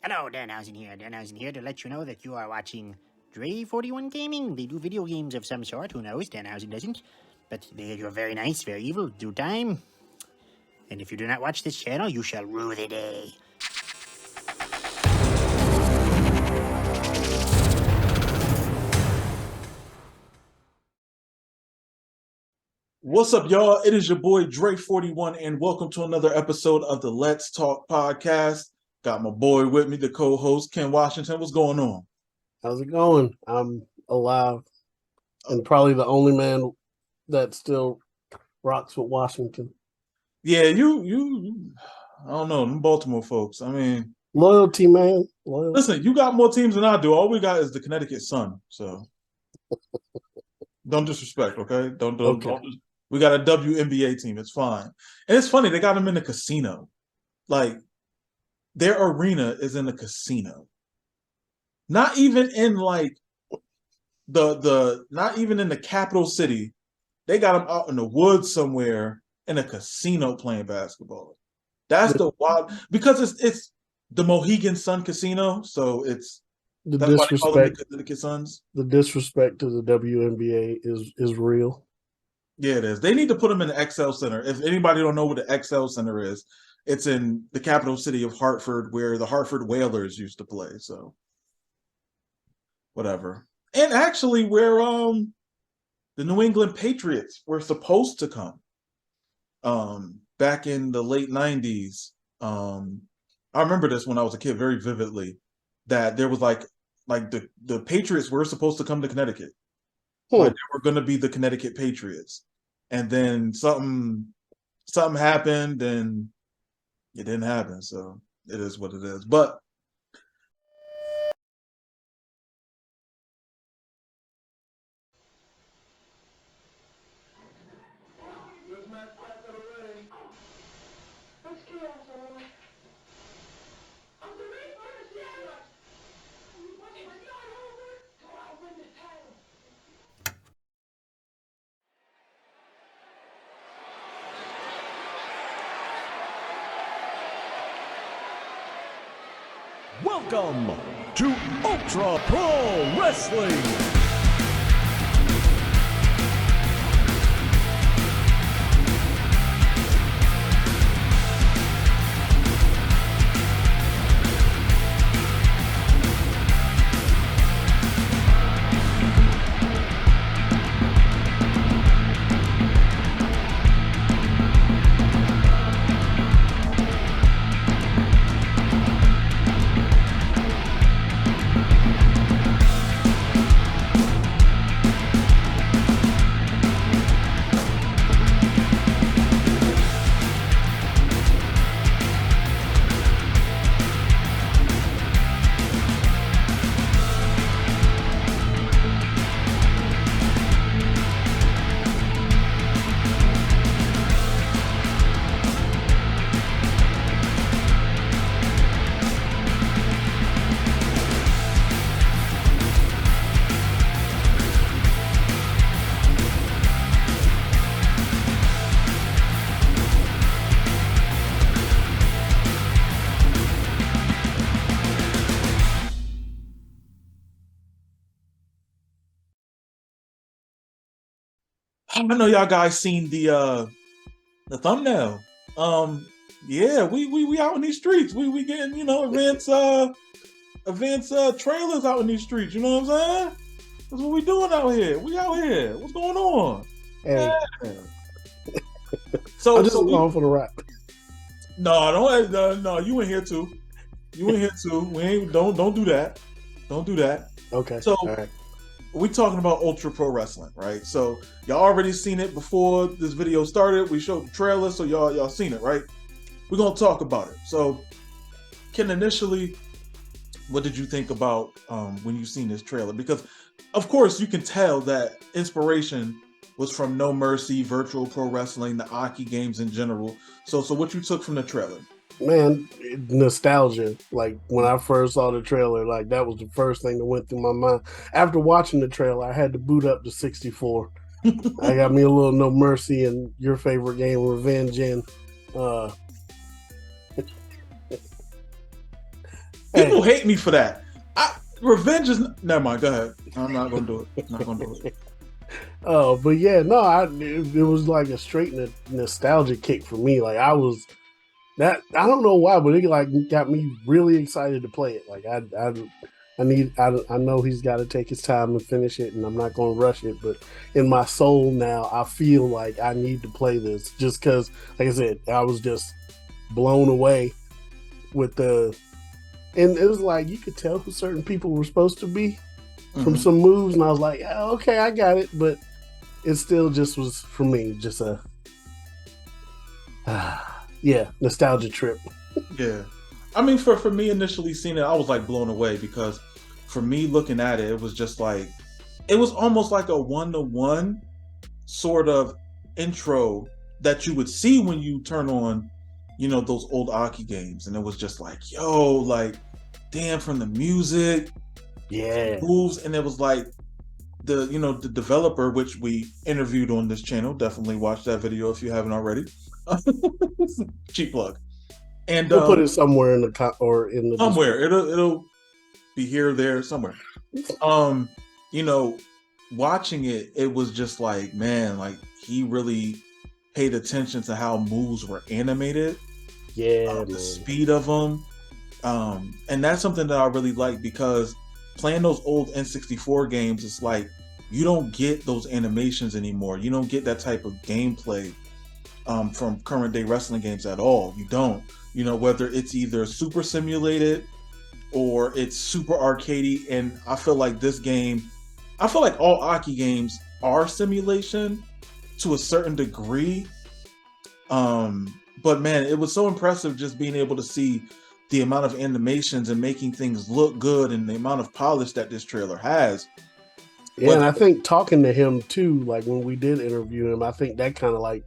Hello, Danhausen here. Danhausen here to let you know that you are watching Dre41 Gaming. They do video games of some sort. Who knows? Danhausen doesn't. But you're very nice, very evil, do time. And if you do not watch this channel, you shall rue the day. What's up, y'all? It is your boy Dre41, and welcome to another episode of the Let's Talk podcast. Got my boy with me, the co-host, Ken Washington. What's going on? How's it going? I'm alive and probably the only man that still rocks with Washington. Yeah, you I don't know, them Baltimore folks. I mean, loyalty, man. Loyalty. Listen, you got more teams than I do. All we got is the Connecticut Sun, so don't disrespect, okay? Don't. We got a WNBA team. It's fine. And it's funny, they got them in the casino. Like, their arena is in the casino. Not even in like not even in the capital city. They got them out in the woods somewhere in a casino playing basketball. That's the wild, because it's the Mohegan Sun Casino, so that's why they call them the Connecticut Suns. The disrespect to the WNBA is real. Yeah, it is. They need to put them in the XL Center. If anybody don't know what the XL Center is, it's in the capital city of Hartford, where the Hartford Whalers used to play. So, whatever. And actually, where the New England Patriots were supposed to come back in the late 90s. I remember this when I was a kid very vividly, that there was like the Patriots were supposed to come to Connecticut. Like, they were going to be the Connecticut Patriots. And then something happened and it didn't happen. So it is what it is. But welcome to Ultra Pro Wrestling. I know y'all guys seen the thumbnail. Yeah, we out in these streets. We getting, events trailers out in these streets. You know what I'm saying? That's what we doing out here. We out here. What's going on? Hey. Yeah. So I'm just going for the rap. No, you in here too. You in here too. We ain't don't do that. Don't do that. Okay. So all right. We're talking about Ultra Pro Wrestling, right? So y'all already seen it before this video started. We showed the trailer, so y'all seen it, right? We're gonna talk about it. So, Ken, initially, what did you think about when you seen this trailer? Because, of course, you can tell that inspiration was from No Mercy, Virtual Pro Wrestling, the Aki games in general. So what you took from the trailer? Man, nostalgia. Like, when I first saw the trailer, like, that was the first thing that went through my mind. After watching the trailer, I had to boot up to 64. I got me a little No Mercy and your favorite game, Revenge in. People hate me for that. Revenge is never mind. Go ahead. I'm not gonna do it. Not gonna do it. Oh, but yeah, no, it was like a straight nostalgia kick for me. Like I was that I don't know why, but it like got me really excited to play it. Like I know he's got to take his time and finish it, and I'm not going to rush it. But in my soul now, I feel like I need to play this just because, like I said, I was just blown away with and it was like you could tell who certain people were supposed to be from some moves, and I was like, oh, okay, I got it, but it still just was for me just a nostalgia trip. Yeah. I mean, for me initially seeing it, I was like blown away because for me looking at it, it was just like, it was almost like a one-to-one sort of intro that you would see when you turn on, you know, those old Aki games. And it was just like, yo, like, damn, from the music, moves. And it was like the developer, which we interviewed on this channel. Definitely watch that video if you haven't already. Cheap plug. And we'll put it somewhere in the somewhere. It'll be here, there, somewhere. You know, watching it, it was just like, man, like he really paid attention to how moves were animated. Yeah, the speed of them. And that's something that I really like because playing those old N64 games, it's like you don't get those animations anymore. You don't get that type of gameplay from current day wrestling games at all. You don't. You know, whether it's either super simulated or it's super arcadey. And I feel like this game, I feel like all Aki games are simulation to a certain degree. But man, it was so impressive just being able to see the amount of animations and making things look good and the amount of polish that this trailer has. Yeah, but, and I think talking to him too, like when we did interview him, I think that kind of like,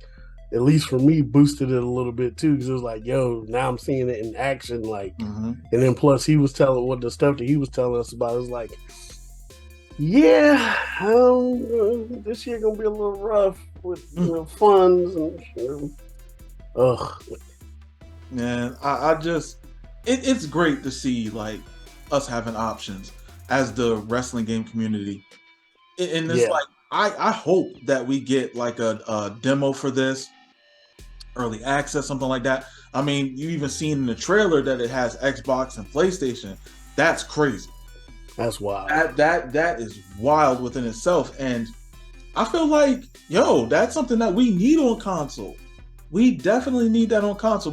at least for me, boosted it a little bit too, because it was like, yo, now I'm seeing it in action, like, and then plus he was telling what the stuff that he was telling us about. It was like, yeah, this year gonna be a little rough with funds and man, I just it's great to see like us having options as the wrestling game community, and it's like I hope that we get like a demo for this, early access, something like that. I mean, you even seen in the trailer that it has Xbox and PlayStation. That's crazy. That's wild. That is wild within itself. And I feel like, yo, that's something that we need on console. We definitely need that on console.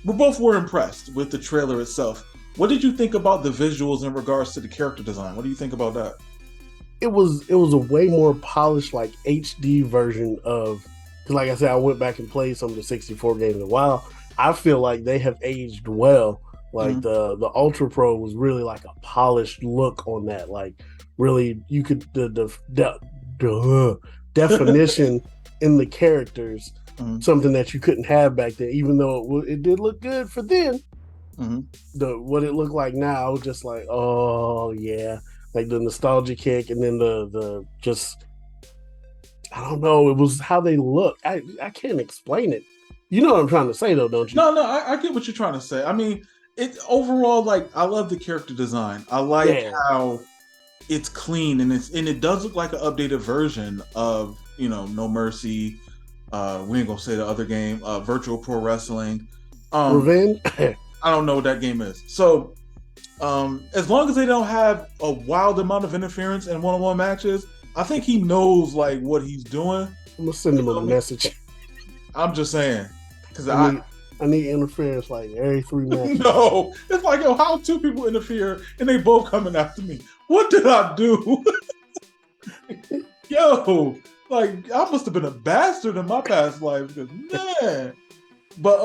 We both were impressed with the trailer itself. What did you think about the visuals in regards to the character design? What do you think about that? It was a way more polished, like HD version of. Because like I said, I went back and played some of the 64 games in a while. I feel like they have aged well. Like the Ultra Pro was really like a polished look on that. Like really, you could the definition in the characters, something that you couldn't have back then. Even though it did look good for then, what it looked like now, I was just like, oh yeah, like the nostalgia kick, and then the just. I don't know. It was how they look. I can't explain it. You know what I'm trying to say, though, don't you? No, I get what you're trying to say. I mean, it overall, like, I love the character design. I like how it's clean and it does look like an updated version of No Mercy. We ain't gonna say the other game, Virtual Pro Wrestling. Revenge. I don't know what that game is. So, as long as they don't have a wild amount of interference in one-on-one matches. I think he knows like what he's doing. I'm gonna send him a message. I'm just saying because I need interference like every 3 matches. No, it's like, yo, how 2 people interfere and they both coming after me? What did I do? Yo, like I must have been a bastard in my past life. Because man, but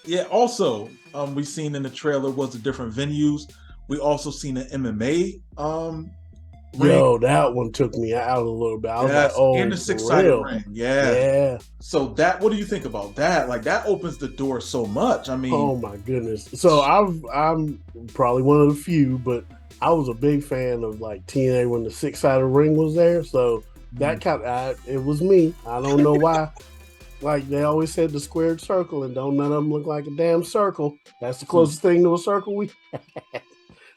yeah. Also, we seen in the trailer was the different venues. We also seen an MMA Yo, that one took me out a little bit. I was like, oh, and the 6-sided ring. Yeah. So what do you think about that? Like that opens the door so much. I mean, oh my goodness. So I'm probably one of the few, but I was a big fan of like TNA when the 6-sided ring was there. So that it was me. I don't know why. like they always said, the squared circle, and don't none of them look like a damn circle. That's the closest thing to a circle we had.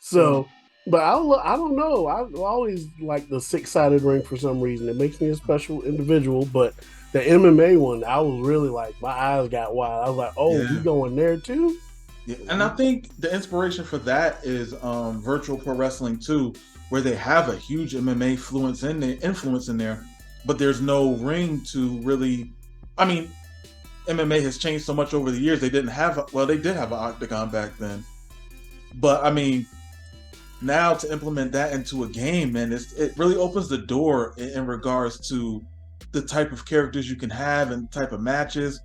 So, but I don't know. I always like the 6-sided ring for some reason. It makes me a special individual. But the MMA one, I was really like, my eyes got wide. I was like, oh, you going there too? Yeah. And I think the inspiration for that is Virtual Pro Wrestling 2, where they have a huge MMA influence in there, but there's no ring to really. I mean, MMA has changed so much over the years. They did have an octagon back then, but I mean, now to implement that into a game, man, it really opens the door in regards to the type of characters you can have and type of matches.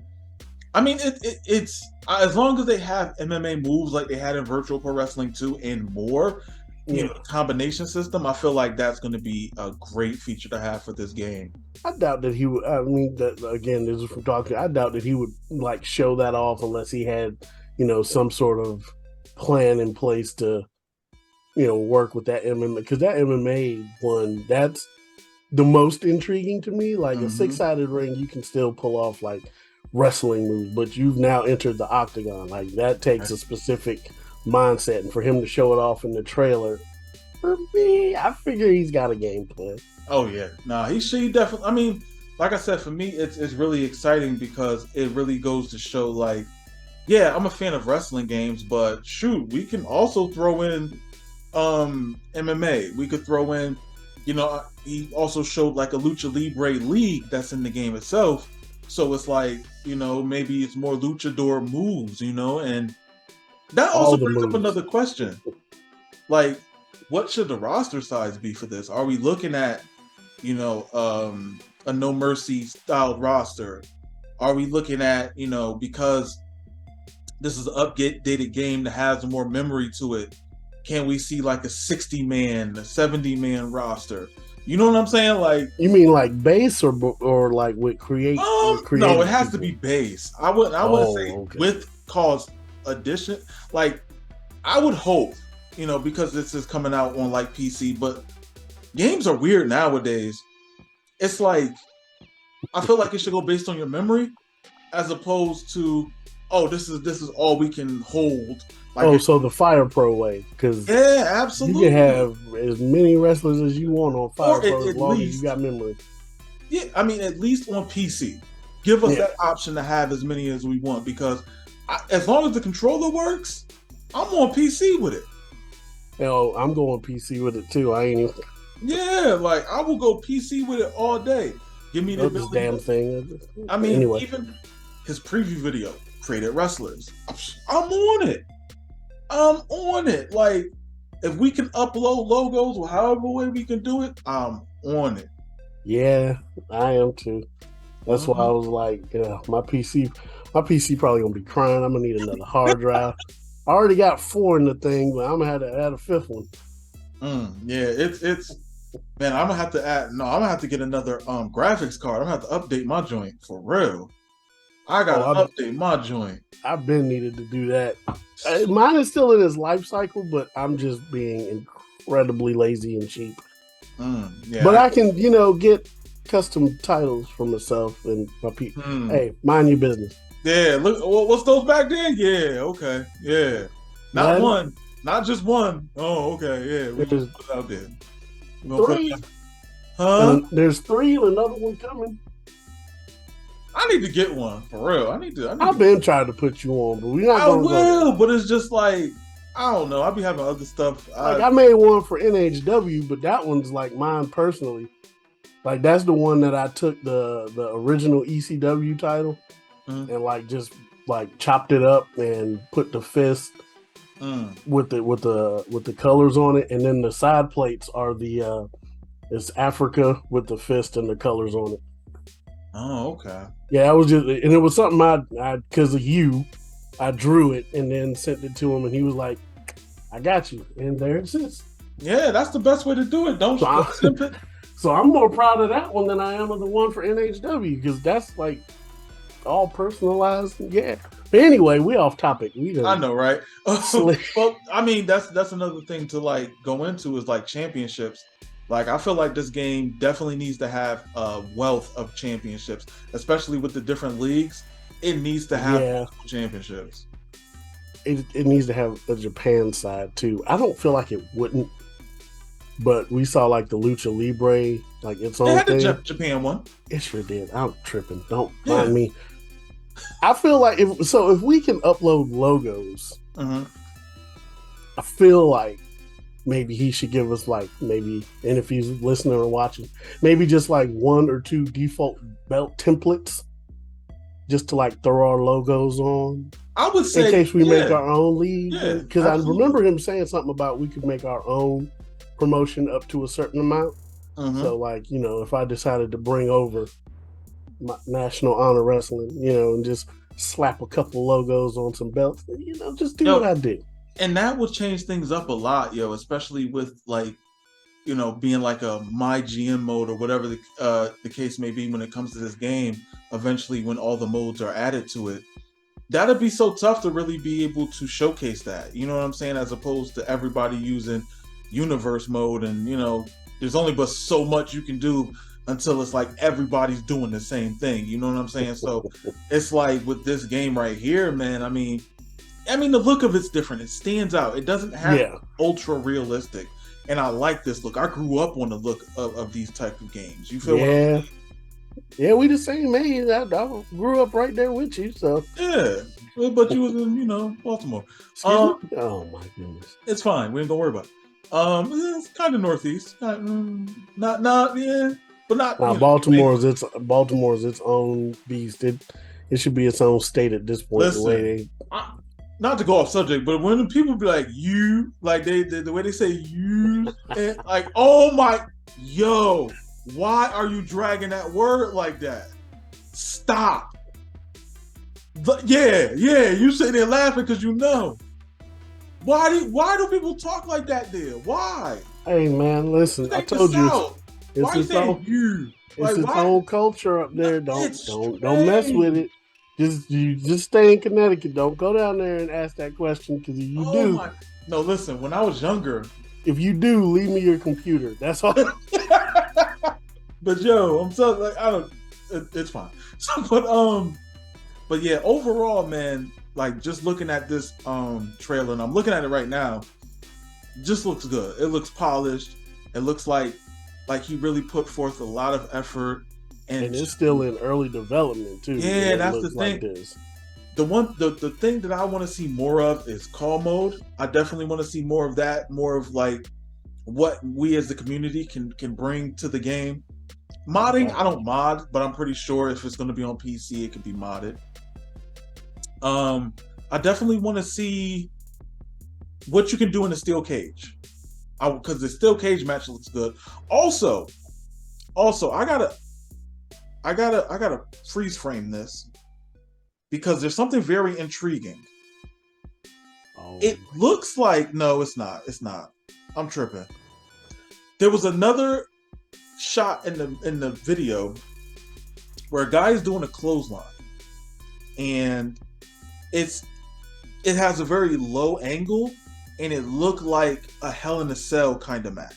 I mean, it's as long as they have MMA moves like they had in Virtual Pro Wrestling 2 and more, you know, combination system, I feel like that's going to be a great feature to have for this game. I doubt that he would. I mean, that again, this is from talking. I doubt that he would like show that off unless he had, you know, some sort of plan in place to, you know, work with that MMA, because that MMA one, that's the most intriguing to me. Like a 6-sided ring, you can still pull off like wrestling moves, but you've now entered the octagon. Like that takes a specific mindset, and for him to show it off in the trailer, for me, I figure he's got a game plan. Oh yeah, he definitely. I mean, like I said, for me, it's really exciting because it really goes to show, like, yeah, I'm a fan of wrestling games, but shoot, we can also throw in MMA. We could throw in, you know, he also showed like a Lucha Libre league that's in the game itself. So it's like, you know, maybe it's more luchador moves, you know, and that also brings up another question. Like, what should the roster size be for this? Are we looking at, you know, a No Mercy styled roster? Are we looking at, you know, because this is an updated game that has more memory to it, can we see like a 60-man, a 70-man roster? You know what I'm saying? Like, you mean like base or like with create? No, it has to be base. I would say with cost addition. Like, I would hope, you know, because this is coming out on like PC, but games are weird nowadays. It's like, I feel like it should go based on your memory, as opposed to, oh, this is all we can hold. Like, so the Fire Pro way, because yeah, absolutely, you can have as many wrestlers as you want on Fire Pro as long as you got memory. Yeah, I mean, at least on PC, give us that option to have as many as we want, because as long as the controller works, I'm on PC with it. You know, I'm going PC with it too. I ain't even. Yeah, like I will go PC with it all day. Give me the this damn thing. I mean, even his preview video, created wrestlers. I'm on it. I'm on it. Like, if we can upload logos or however way we can do it, I'm on it. Yeah, I am too. That's why I was like, yeah, my PC probably gonna be crying. I'm gonna need another hard drive. I already got 4 in the thing, but I'm gonna have to add a 5th one. Yeah, it's man, I'm gonna have to get another graphics card. I'm gonna have to update my joint for real. I gotta update my joint. I've been needed to do that. Mine is still in its life cycle, but I'm just being incredibly lazy and cheap. But I can, you know, get custom titles for myself and my people. Hey, mind your business. Yeah, look, what's those back then? Yeah, okay, yeah. Not one, not just one. Oh, okay, yeah. We just put it out there. 3. Huh? There's 3 and another one coming. I need to get one for real. I've been trying to put you on, but we're not going to go. But it's just like, I don't know. I'll be having other stuff. Like I made one for NHW, but that one's like mine personally. Like that's the one that I took the original ECW title and like just like chopped it up and put the fist with the colors on it, and then the side plates are the it's Africa with the fist and the colors on it. Oh, okay. Yeah, I was just, and it was something I because of you, I drew it and then sent it to him, and he was like, "I got you," and there it is. Yeah, that's the best way to do it. Don't simp it. So I'm more proud of that one than I am of the one for NHW, because that's like all personalized. Yeah. But anyway, we off topic. I know, right? Well, I mean, that's another thing to like go into is like championships. Like, I feel like this game definitely needs to have a wealth of championships, especially with the different leagues. It needs to have multiple championships. It needs to have a Japan side too. I don't feel like it wouldn't, but we saw like the Lucha Libre, like its own thing. They had the Japan one. It sure did. I'm tripping. Don't mind me. I feel like if we can upload logos, I feel like maybe he should give us like and if he's listening or watching, maybe just like 1 or 2 default belt templates, just to like throw our logos on. I would say in case we make our own league, because I absolutely. remember him saying something about we could make our own promotion up to a certain amount. So like, you know, if I decided to bring over my National Honor Wrestling, you know, and just slap a couple logos on some belts, you know, just do what I do. And that would change things up a lot, especially with like, you know, being like a my GM mode or whatever the case may be when it comes to this game. Eventually, when all the modes are added to it, that'd be so tough to really be able to showcase that. You know what I'm saying? As opposed to everybody using universe mode, and you know, there's only but so much you can do until it's like everybody's doing the same thing. You know what I'm saying? So it's like with this game right here, man. I mean, the look of it's different. It stands out. It doesn't have ultra realistic, and I like this look. I grew up on the look of these type of games. You feel? Yeah. Yeah, we the same age. I grew up right there with you, so yeah. But you was in, you know, Baltimore. Oh my goodness, it's fine. We ain't gonna worry about it. It's kind of northeast. But not. Now, Baltimore's its own beast. It should be its own state at this point. Listen, not to go off subject, but when people be like you, like the way they say you, and like, oh my, why are you dragging that word like that? Stop. You sitting there laughing because you know. Why do people talk like that there? Why? Hey man, listen, I told you. Why you saying you? It's its own culture up there. Don't mess with it. Just stay in Connecticut. Don't go down there and ask that question, because if you do. No, listen. When I was younger, if you do, leave me your computer. That's all. But I'm so like I don't. It's fine. So, but yeah. Overall, man, like just looking at this trailer, and I'm looking at it right now, just looks good. It looks polished. It looks like he really put forth a lot of effort. And it's still in early development too. Yeah, that's the thing. The thing that I want to see more of is call mode. I definitely want to see more of that. More of like what we as the community can bring to the game. Modding, I don't mod, but I'm pretty sure if it's going to be on PC, it could be modded. I definitely want to see what you can do in a steel cage, because the steel cage match looks good. Also, I gotta freeze frame this because there's something very intriguing. It looks like it's not. I'm tripping. There was another shot in the video where a guy is doing a clothesline, and it has a very low angle, and it looked like a Hell in a Cell kind of match.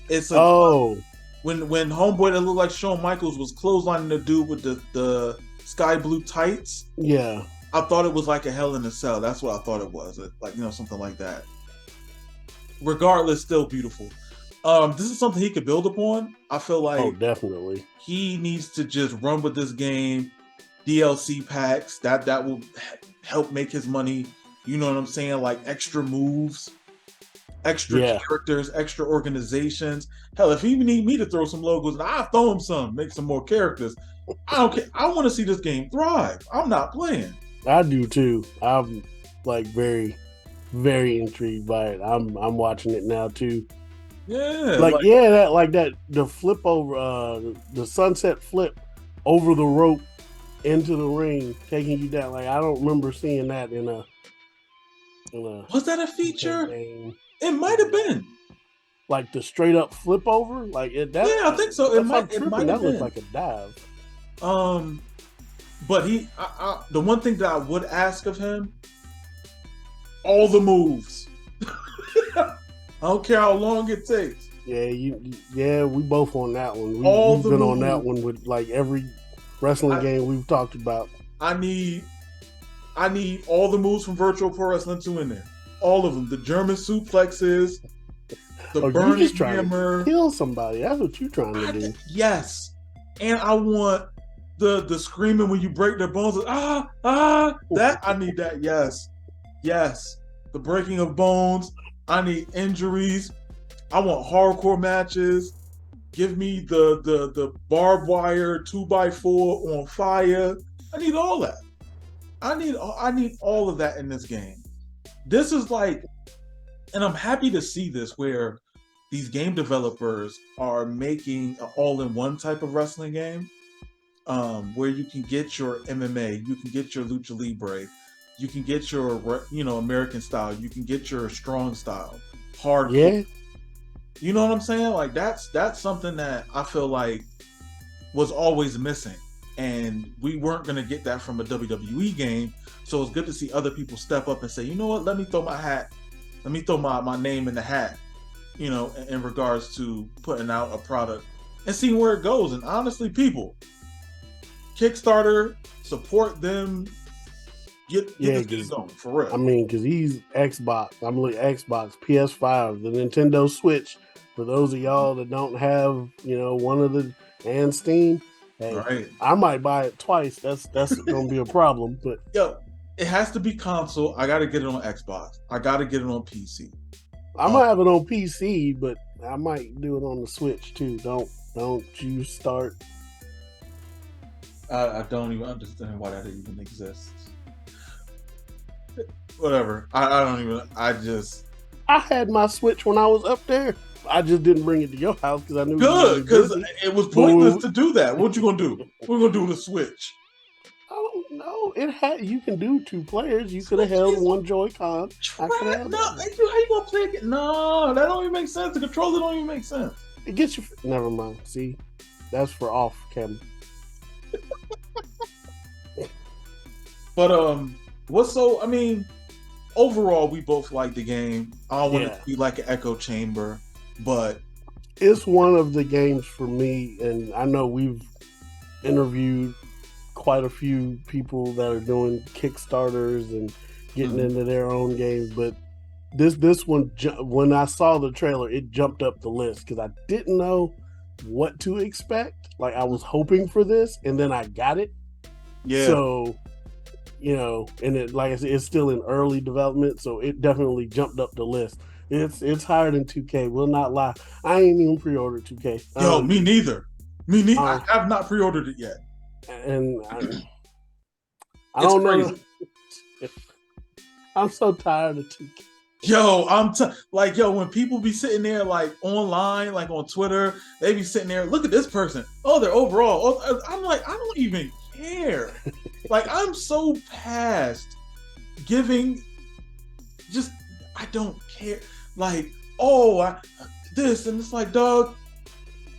It's when homeboy that looked like Shawn Michaels was clotheslining the dude with the sky blue tights. Yeah, I thought it was like a Hell in a Cell. That's what I thought it was, like something like that. Regardless, still beautiful. This is something he could build upon. I feel like definitely he needs to just run with this game. DLC packs that will help make his money. You know what I'm saying? Like extra moves, extra characters, extra organizations. Hell, if he need me to throw some logos, I'll throw him some, make some more characters. I don't care. I want to see this game thrive. I'm not playing. I do too. I'm like very, very intrigued by it. I'm watching it now too. Yeah, the flip over, the sunset flip over the rope into the ring, taking you down. Like I don't remember seeing that in a. Was that a feature? It might have been. Like the straight up flip over, like it. That, yeah, I think so. It might have been. That looked like a dive. But the one thing that I would ask of him, all the moves. I don't care how long it takes. Yeah, we both on that one. All We've the been on moves. that one with like every wrestling game we've talked about. I need all the moves from Virtual Pro Wrestling 2 in there. All of them. The German suplexes, the You burning just trying hammer. to kill somebody. That's what you're trying to do. Yes. And I want the screaming when you break their bones. That I need that. Yes. The breaking of bones. I need injuries. I want hardcore matches. Give me the barbed wire 2x4 on fire. I need all that. I need all of that in this game. This is like, and I'm happy to see this where these game developers are making an all-in-one type of wrestling game, where you can get your MMA, you can get your lucha libre, you can get your American style, you can get your strong style, hardcore. Yeah. You know what I'm saying? Like that's something that I feel like was always missing, and we weren't gonna get that from a WWE game. So it's good to see other people step up and say, you know what? Let me throw my name in the hat. In regards to putting out a product and seeing where it goes. And honestly, people, Kickstarter, support them. Get this game going for real. I mean, because he's Xbox. I'm like Xbox, PS5, the Nintendo Switch. For those of y'all that don't have, one of the and Steam, hey, right. I might buy it twice. That's gonna be a problem. But it has to be console. I got to get it on Xbox. I got to get it on PC. I might have it on PC, but I might do it on the Switch too. Don't you start. I don't even understand why that even exists. Whatever. I had my Switch when I was up there. I just didn't bring it to your house because I knew good, because it was pointless to do that. What you gonna do? What we gonna do with the Switch? I don't know. You can do 2 players. You could have held one Joy-Con. How you gonna play it? No, that don't even make sense. The controller don't even make sense. It gets you. Never mind. See, that's for off camera. But overall, we both like the game. I don't want it to be like an echo chamber, but it's one of the games for me. And I know we've interviewed quite a few people that are doing Kickstarters and getting into their own games, but this one, when I saw the trailer, it jumped up the list because I didn't know what to expect. Like I was hoping for this, and then I got it. Yeah. So, and it, like I said, it's still in early development, so it definitely jumped up the list. It's higher than 2K. Will not lie. I ain't even pre-ordered 2K. Me neither. I have not pre-ordered it yet. And I don't know. I'm so tired of 2K. When people be sitting there like online, like on Twitter, they be sitting there, look at this person. Oh, they're overall. Oh, I'm like, I don't even care. Like, I'm so past giving. I don't care. Like, this, and it's like, dog.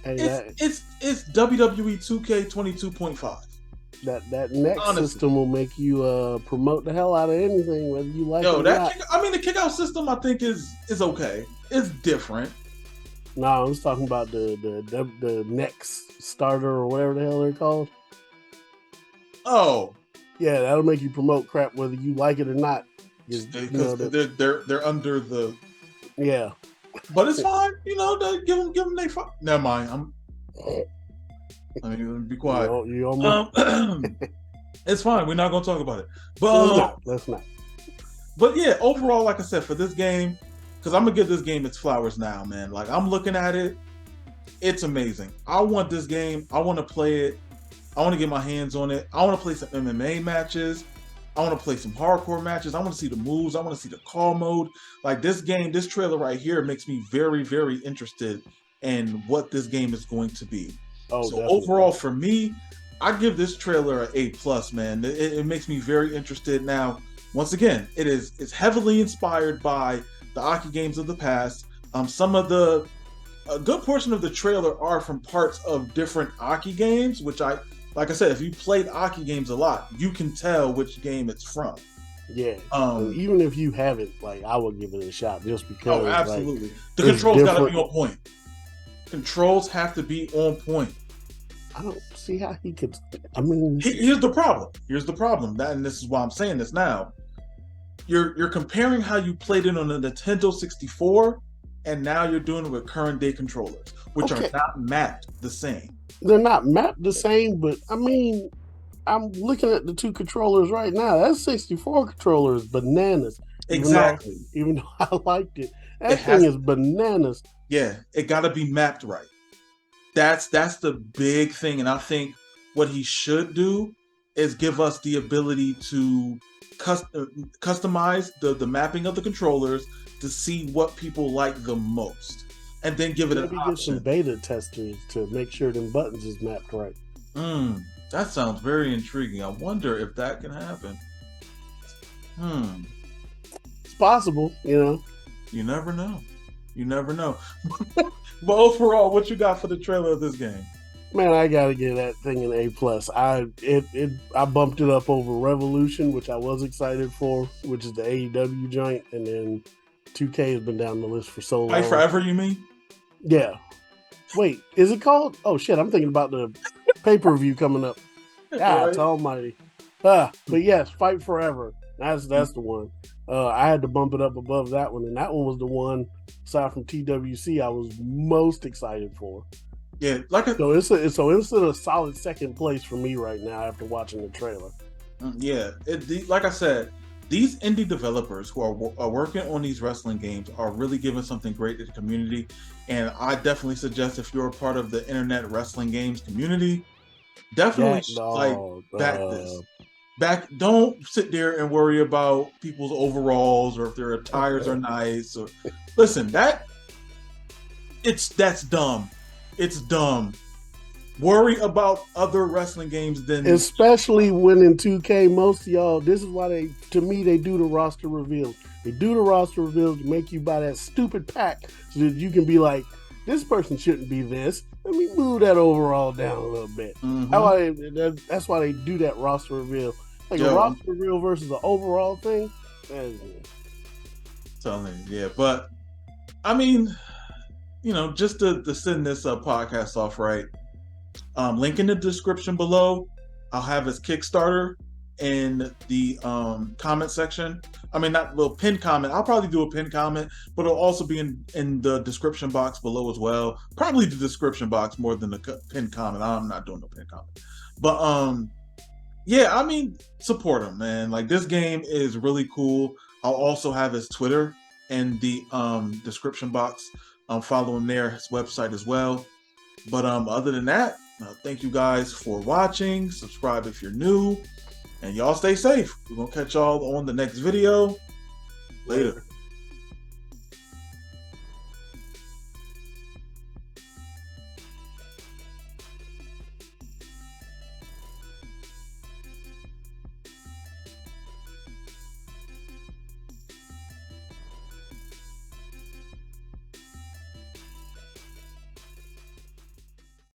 It's WWE 2K 22.5. That next system will make you promote the hell out of anything, whether you like it or not. The kickout system I think is okay. It's different. No, I was talking about the next starter or whatever the hell they're called. Oh, yeah, that'll make you promote crap whether you like it or not. Because they're under the. Yeah, but it's fine. Give them their fun. Never mind. Let me be quiet. It's fine. We're not going to talk about it. But let's not. But yeah, overall, like I said, for this game, because I'm gonna give this game its flowers now, man. Like I'm looking at it, it's amazing. I want this game. I want to play it. I want to get my hands on it. I want to play some MMA matches. I want to play some hardcore matches. I want to see the moves. I want to see the call mode. Like this game, this trailer right here makes me very, very interested in what this game is going to be. So definitely. Overall, for me, I give this trailer an A+, man. It makes me very interested. Now, once again, it's heavily inspired by the Aki games of the past. A good portion of the trailer are from parts of different Aki games, which like I said, if you played Aki games a lot, you can tell which game it's from. Yeah. Um, Even if you haven't, like, I would give it a shot just because. oh, absolutely. Like, the controls got to be different. on point. Controls have to be on point. I don't see how he could. I mean, Here's the problem. Here's the problem. And this is why I'm saying this now. You're comparing how you played it on the Nintendo 64, and now you're doing it with current day controllers, which Okay. are not mapped the same. they're not mapped the same, but I mean, I'm looking at the two controllers right now. That 64 controller is bananas. Exactly. Even though I liked it, that It thing has- is bananas. Yeah, it got to be mapped right. That's the big thing, and I think what he should do is give us the ability to customize the mapping of the controllers to see what people like the most, and then give it Maybe an get some option. beta testers to make sure them buttons is mapped right. That sounds very intriguing. I wonder if that can happen. It's possible, you know. You never know. You never know. But overall, what you got for the trailer of this game? Man, I gotta give that thing an A+. I bumped it up over Revolution, which I was excited for, which is the AEW joint, and then 2K has been down the list for so long. Fight Forever, you mean? Yeah. Wait, is it called? Oh shit, I'm thinking about the pay-per-view coming up. God Right. almighty. But yes, Fight Forever. That's the one. I had to bump it up above that one, and that one was the one, aside from TWC, I was most excited for. Yeah, like a, So it's in a solid second place for me right now after watching the trailer. yeah. Like I said, these indie developers who are working on these wrestling games are really giving something great to the community. And I definitely suggest if you're a part of the internet wrestling games community, definitely back this. Don't sit there and worry about people's overalls or if their attires are nice. Or listen, that's dumb. It's dumb. Worry about other wrestling games than Especially when in 2K, most of y'all, this is why they do the roster reveals. They do the roster reveals to make you buy that stupid pack so that you can be like, this person shouldn't be this. Let me move that overall down a little bit. Mhm. That's why they do that roster reveal. Like Yo. a roster reveal versus an overall thing. Telling you, yeah. But I mean, just to send this podcast off right, link in the description below. I'll have his Kickstarter in the comment section. I mean, not little pin comment. I'll probably do a pin comment, but it'll also be in the description box below as well. Probably the description box more than the pin comment. I'm not doing no pin comment. But yeah, I mean, support him, man. Like, this game is really cool. I'll also have his Twitter in the description box. Follow him there, his website as well. But other than that, thank you guys for watching. Subscribe if you're new. And y'all stay safe. We're going to catch y'all on the next video. Later.